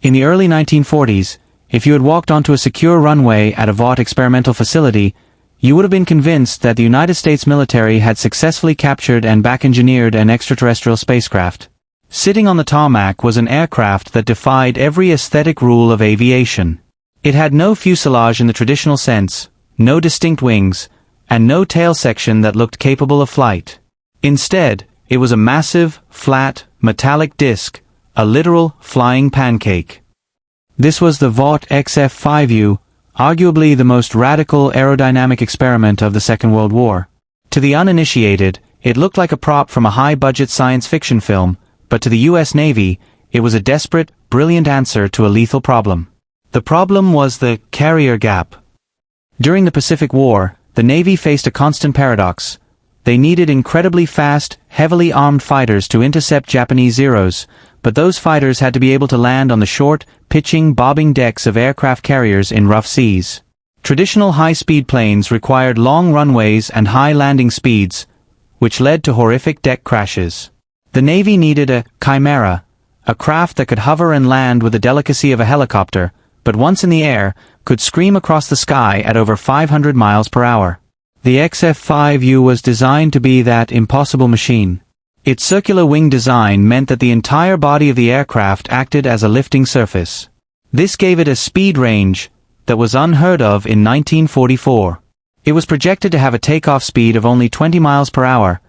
In the early 1940s, if you had walked onto a secure runway at a Vought experimental facility, you would have been convinced that the United States military had successfully captured and back-engineered an extraterrestrial spacecraft. Sitting on the tarmac was an aircraft that defied every aesthetic rule of aviation. It had no fuselage in the traditional sense, no distinct wings, and no tail section that looked capable of flight. Instead, it was a massive, flat, metallic disc, a literal flying pancake. This was the Vought XF5U, arguably the most radical aerodynamic experiment of the Second World War. To the uninitiated, it looked like a prop from a high-budget science fiction film, but to the US Navy, it was a desperate, brilliant answer to a lethal problem. The problem was the carrier gap. During the Pacific War, the Navy faced a constant paradox. They needed incredibly fast, heavily armed fighters to intercept Japanese Zeros, but those fighters had to be able to land on the short, pitching, bobbing decks of aircraft carriers in rough seas. Traditional high-speed planes required long runways and high landing speeds, which led to horrific deck crashes. The Navy needed a chimera, a craft that could hover and land with the delicacy of a helicopter, but once in the air, could scream across the sky at over 500 miles per hour. The XF5U was designed to be that impossible machine. Its circular wing design meant that the entire body of the aircraft acted as a lifting surface. This gave it a speed range that was unheard of in 1944. It was projected to have a takeoff speed of only 20 miles per hour,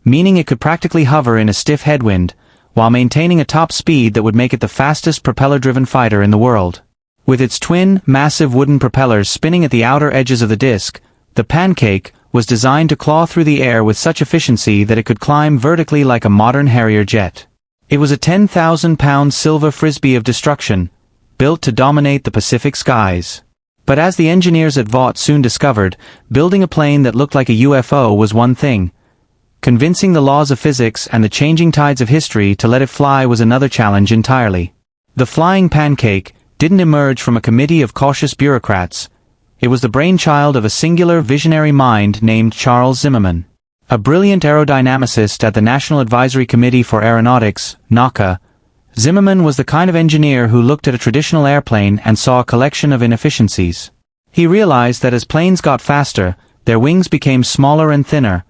meaning it could practically hover in a stiff headwind, while maintaining a top speed that would make it the fastest propeller-driven fighter in the world. With its twin, massive wooden propellers spinning at the outer edges of the disc, the Pancake was designed to claw through the air with such efficiency that it could climb vertically like a modern Harrier jet. It was a 10,000-pound silver frisbee of destruction, built to dominate the Pacific skies. But as the engineers at Vought soon discovered, building a plane that looked like a UFO was one thing. Convincing the laws of physics and the changing tides of history to let it fly was another challenge entirely. The flying Pancake didn't emerge from a committee of cautious bureaucrats. It was the brainchild of a singular visionary mind named Charles Zimmerman. A brilliant aerodynamicist at the National Advisory Committee for Aeronautics, NACA, Zimmerman was the kind of engineer who looked at a traditional airplane and saw a collection of inefficiencies. He realized that as planes got faster, their wings became smaller and thinner,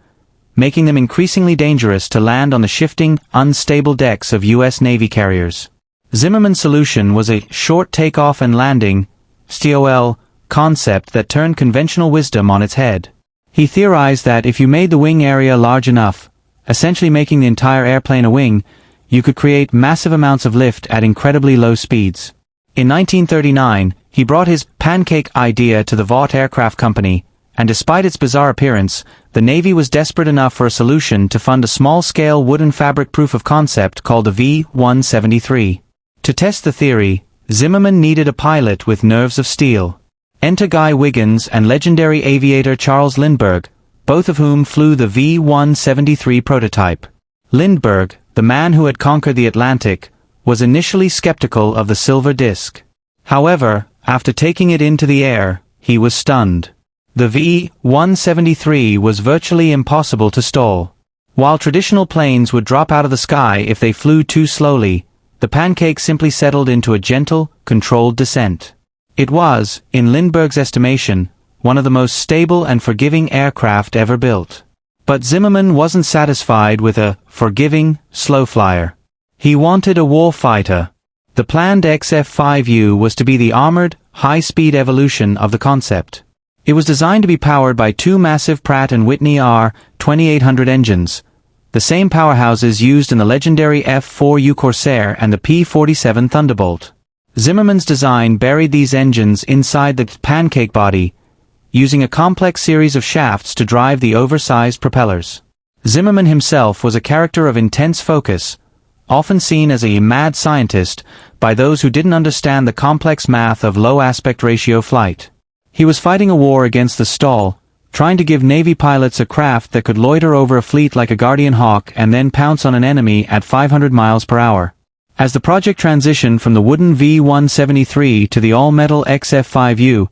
making them increasingly dangerous to land on the shifting, unstable decks of US Navy carriers. Zimmerman's solution was a short takeoff and landing, STOL, concept that turned conventional wisdom on its head. He theorized that if you made the wing area large enough, essentially making the entire airplane a wing, you could create massive amounts of lift at incredibly low speeds. In 1939, he brought his Pancake idea to the Vought Aircraft Company, and despite its bizarre appearance, the Navy was desperate enough for a solution to fund a small-scale wooden fabric proof of concept called the V-173. To test the theory, Zimmerman needed a pilot with nerves of steel. Enter Guy Wiggins and legendary aviator Charles Lindbergh, both of whom flew the V-173 prototype. Lindbergh, the man who had conquered the Atlantic, was initially skeptical of the silver disc. However, after taking it into the air, he was stunned. The V-173 was virtually impossible to stall. While traditional planes would drop out of the sky if they flew too slowly, the Pancake simply settled into a gentle, controlled descent. It was, in Lindbergh's estimation, one of the most stable and forgiving aircraft ever built. But Zimmerman wasn't satisfied with a forgiving, slow flyer. He wanted a warfighter. The planned XF5U was to be the armored, high-speed evolution of the concept. It was designed to be powered by two massive Pratt & Whitney R-2800 engines, the same powerhouses used in the legendary F-4U Corsair and the P-47 Thunderbolt. Zimmerman's design buried these engines inside the Pancake body, using a complex series of shafts to drive the oversized propellers. Zimmerman himself was a character of intense focus, often seen as a mad scientist by those who didn't understand the complex math of low aspect ratio flight. He was fighting a war against the STOL, trying to give Navy pilots a craft that could loiter over a fleet like a Guardian Hawk and then pounce on an enemy at 500 miles per hour. As the project transitioned from the wooden V-173 to the all-metal XF5U,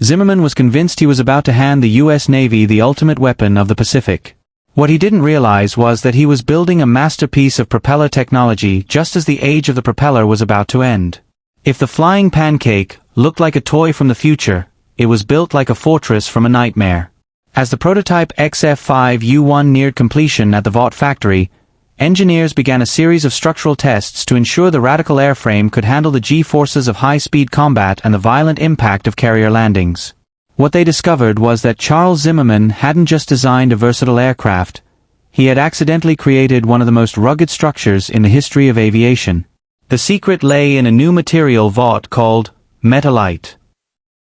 Zimmerman was convinced he was about to hand the US Navy the ultimate weapon of the Pacific. What he didn't realize was that he was building a masterpiece of propeller technology just as the age of the propeller was about to end. If the flying Pancake looked like a toy from the future, it was built like a fortress from a nightmare. As the prototype XF5U neared completion at the Vought factory, engineers began a series of structural tests to ensure the radical airframe could handle the G-forces of high-speed combat and the violent impact of carrier landings. What they discovered was that Charles Zimmermann hadn't just designed a versatile aircraft, he had accidentally created one of the most rugged structures in the history of aviation. The secret lay in a new material Vought called metallite.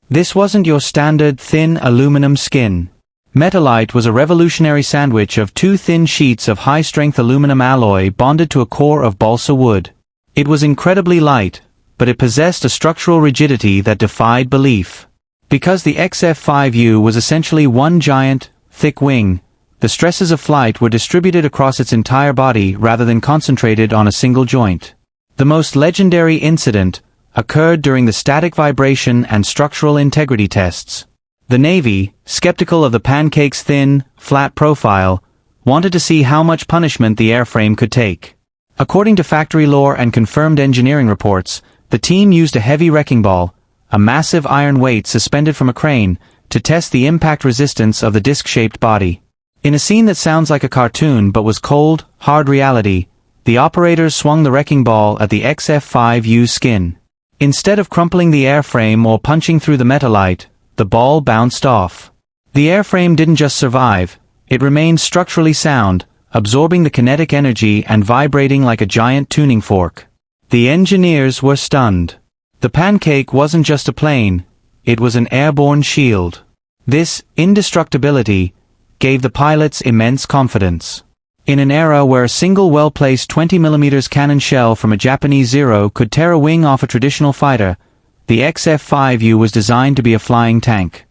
This wasn't your standard thin aluminum skin. Metallite was a revolutionary sandwich of two thin sheets of high-strength aluminum alloy bonded to a core of balsa wood. It was incredibly light, but it possessed a structural rigidity that defied belief. Because the XF5U was essentially one giant, thick wing, the stresses of flight were distributed across its entire body rather than concentrated on a single joint. The most legendary incident occurred during the static vibration and structural integrity tests. The Navy, skeptical of the Pancake's thin, flat profile, wanted to see how much punishment the airframe could take. According to factory lore and confirmed engineering reports, the team used a heavy wrecking ball, a massive iron weight suspended from a crane, to test the impact resistance of the disc-shaped body. In a scene that sounds like a cartoon but was cold, hard reality, the operators swung the wrecking ball at the XF5U skin. Instead of crumpling the airframe or punching through the metallite, the ball bounced off. The airframe didn't just survive, it remained structurally sound, absorbing the kinetic energy and vibrating like a giant tuning fork. The engineers were stunned. The Pancake wasn't just a plane, it was an airborne shield. This indestructibility gave the pilots immense confidence. In an era where a single well-placed 20mm cannon shell from a Japanese Zero could tear a wing off a traditional fighter, the XF5U was designed to be a flying tank.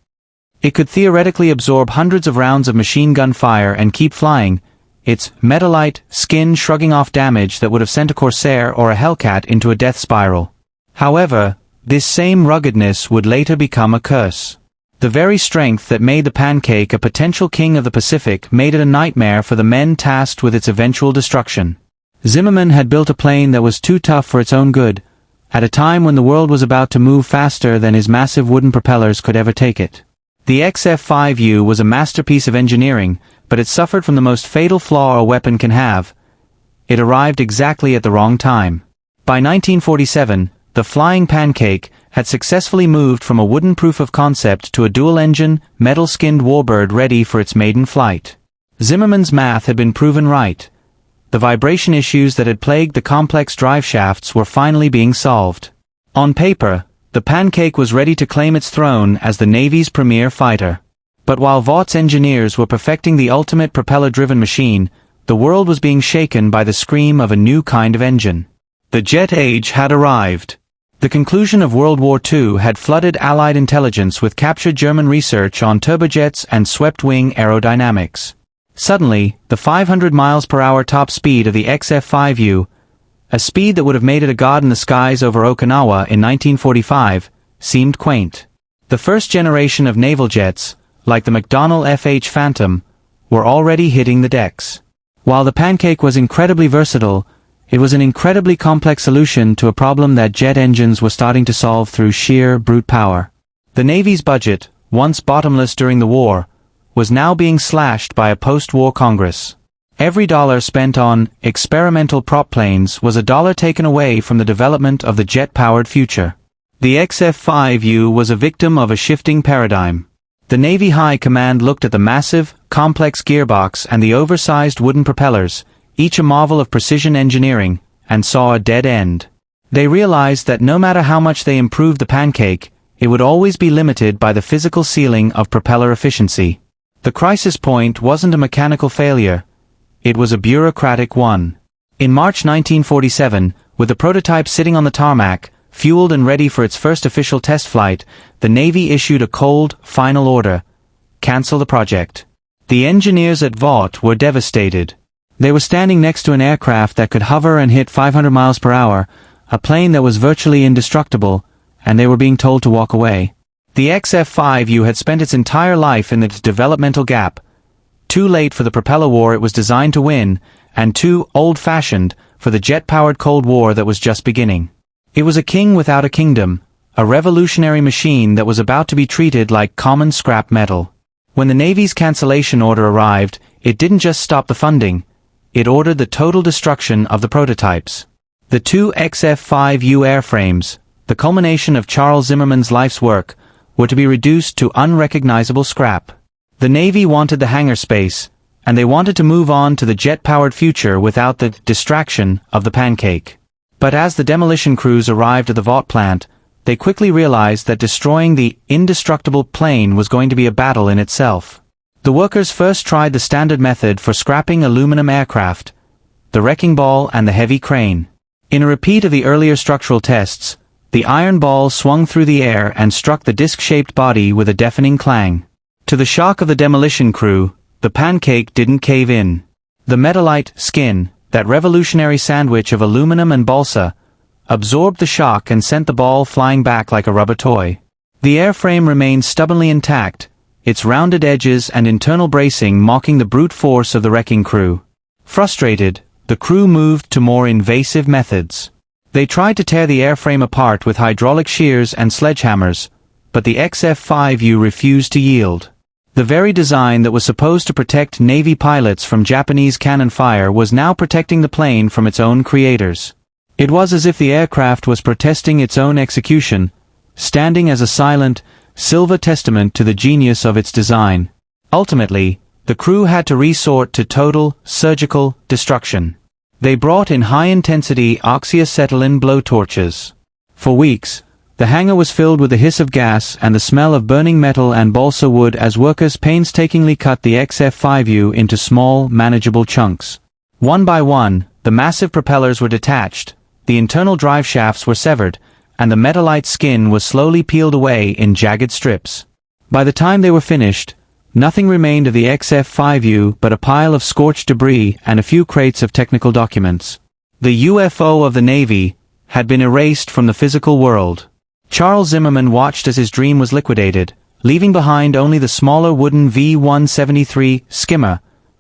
It could theoretically absorb hundreds of rounds of machine gun fire and keep flying, its metallite skin shrugging off damage that would have sent a Corsair or a Hellcat into a death spiral. However, this same ruggedness would later become a curse. The very strength that made the Pancake a potential king of the Pacific made it a nightmare for the men tasked with its eventual destruction. Zimmermann had built a plane that was too tough for its own good, at a time when the world was about to move faster than his massive wooden propellers could ever take it. The XF5U was a masterpiece of engineering, but it suffered from the most fatal flaw a weapon can have. It arrived exactly at the wrong time. By 1947, the flying Pancake had successfully moved from a wooden proof of concept to a dual-engine, metal-skinned warbird ready for its maiden flight. Zimmermann's math had been proven right. The vibration issues that had plagued the complex drive shafts were finally being solved. On paper, the Pancake was ready to claim its throne as the Navy's premier fighter. But while Vought's engineers were perfecting the ultimate propeller-driven machine, the world was being shaken by the scream of a new kind of engine. The jet age had arrived. The conclusion of World War II had flooded Allied intelligence with captured German research on turbojets and swept-wing aerodynamics. Suddenly, the 500 miles per hour top speed of the XF5U, a speed that would have made it a god in the skies over Okinawa in 1945, seemed quaint. The first generation of naval jets, like the McDonnell FH Phantom, were already hitting the decks. While the Pancake was incredibly versatile, it was an incredibly complex solution to a problem that jet engines were starting to solve through sheer brute power. The Navy's budget, once bottomless during the war, was now being slashed by a post-war Congress. Every dollar spent on experimental prop planes was a dollar taken away from the development of the jet-powered future. The XF5U was a victim of a shifting paradigm. The Navy High Command looked at the massive, complex gearbox and the oversized wooden propellers, each a marvel of precision engineering, and saw a dead end. They realized that no matter how much they improved the Pancake, it would always be limited by the physical ceiling of propeller efficiency. The crisis point wasn't a mechanical failure, it was a bureaucratic one. In March 1947, with the prototype sitting on the tarmac, fueled and ready for its first official test flight, the Navy issued a cold, final order: cancel the project. The engineers at Vought were devastated. They were standing next to an aircraft that could hover and hit 500 miles per hour, a plane that was virtually indestructible, and they were being told to walk away. The XF5U had spent its entire life in its developmental gap, too late for the propeller war it was designed to win, and too old-fashioned for the jet-powered Cold War that was just beginning. It was a king without a kingdom, a revolutionary machine that was about to be treated like common scrap metal. When the Navy's cancellation order arrived, it didn't just stop the funding, it ordered the total destruction of the prototypes. The two XF5U airframes, the culmination of Charles Zimmerman's life's work, were to be reduced to unrecognizable scrap. The Navy wanted the hangar space, and they wanted to move on to the jet-powered future without the distraction of the Pancake. But as the demolition crews arrived at the Vought plant, they quickly realized that destroying the indestructible plane was going to be a battle in itself. The workers first tried the standard method for scrapping aluminum aircraft, the wrecking ball and the heavy crane. In a repeat of the earlier structural tests, the iron ball swung through the air and struck the disc-shaped body with a deafening clang. To the shock of the demolition crew, the Pancake didn't cave in. The metallite skin, that revolutionary sandwich of aluminum and balsa, absorbed the shock and sent the ball flying back like a rubber toy. The airframe remained stubbornly intact, its rounded edges and internal bracing mocking the brute force of the wrecking crew. Frustrated, the crew moved to more invasive methods. They tried to tear the airframe apart with hydraulic shears and sledgehammers, but the XF5U refused to yield. The very design that was supposed to protect Navy pilots from Japanese cannon fire was now protecting the plane from its own creators. It was as if the aircraft was protesting its own execution, standing as a silent, silver testament to the genius of its design. Ultimately, the crew had to resort to total, surgical destruction. They brought in high-intensity oxyacetylene blowtorches. For weeks, the hangar was filled with the hiss of gas and the smell of burning metal and balsa wood as workers painstakingly cut the XF5U into small, manageable chunks. One by one, the massive propellers were detached, the internal drive shafts were severed, and the metallite skin was slowly peeled away in jagged strips. By the time they were finished, nothing remained of the XF5U but a pile of scorched debris and a few crates of technical documents. The UFO of the Navy had been erased from the physical world. Charles Zimmerman watched as his dream was liquidated, leaving behind only the smaller wooden V-173 skimmer,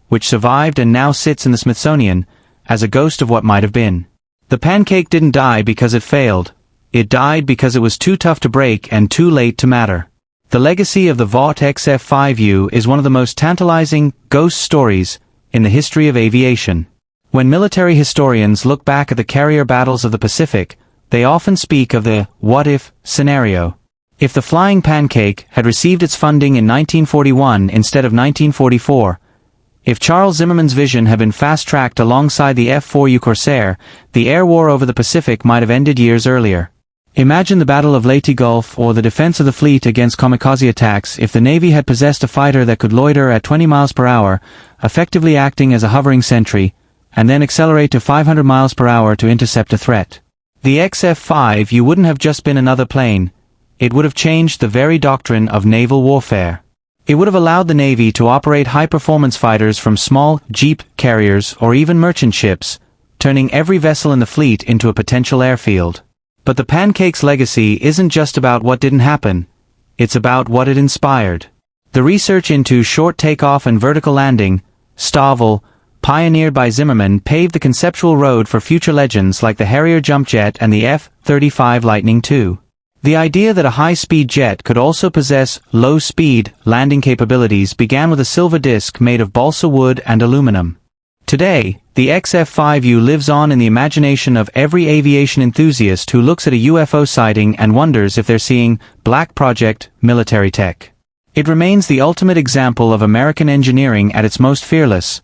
which survived and now sits in the Smithsonian, as a ghost of what might have been. The Pancake didn't die because it failed. It died because it was too tough to break and too late to matter. The legacy of the Vought XF5U is one of the most tantalizing ghost stories in the history of aviation. When military historians look back at the carrier battles of the Pacific, they often speak of the what-if scenario. If the Flying Pancake had received its funding in 1941 instead of 1944, if Charles Zimmerman's vision had been fast-tracked alongside the F-4U Corsair, the air war over the Pacific might have ended years earlier. Imagine the Battle of Leyte Gulf or the defense of the fleet against kamikaze attacks if the Navy had possessed a fighter that could loiter at 20 miles per hour, effectively acting as a hovering sentry, and then accelerate to 500 miles per hour to intercept a threat. The XF5U wouldn't have just been another plane. It would have changed the very doctrine of naval warfare. It would have allowed the Navy to operate high-performance fighters from small jeep carriers or even merchant ships, turning every vessel in the fleet into a potential airfield. But the Pancake's legacy isn't just about what didn't happen, it's about what it inspired. The research into short takeoff and vertical landing, STOVL, pioneered by Zimmerman, paved the conceptual road for future legends like the Harrier jump jet and the F-35 Lightning II. The idea that a high-speed jet could also possess low-speed landing capabilities began with a silver disc made of balsa wood and aluminum. Today, the XF5U lives on in the imagination of every aviation enthusiast who looks at a UFO sighting and wonders if they're seeing Black Project military tech. It remains the ultimate example of American engineering at its most fearless,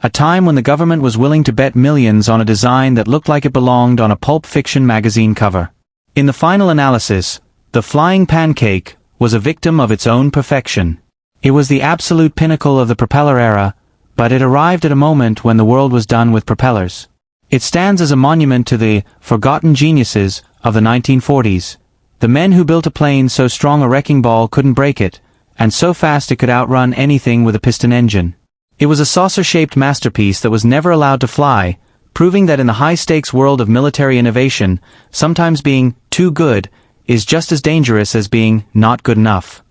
a time when the government was willing to bet millions on a design that looked like it belonged on a pulp fiction magazine cover. In the final analysis, the Flying Pancake was a victim of its own perfection. It was the absolute pinnacle of the propeller era, but it arrived at a moment when the world was done with propellers. It stands as a monument to the forgotten geniuses of the 1940s, the men who built a plane so strong a wrecking ball couldn't break it, and so fast it could outrun anything with a piston engine. It was a saucer-shaped masterpiece that was never allowed to fly, proving that in the high-stakes world of military innovation, sometimes being too good is just as dangerous as being not good enough.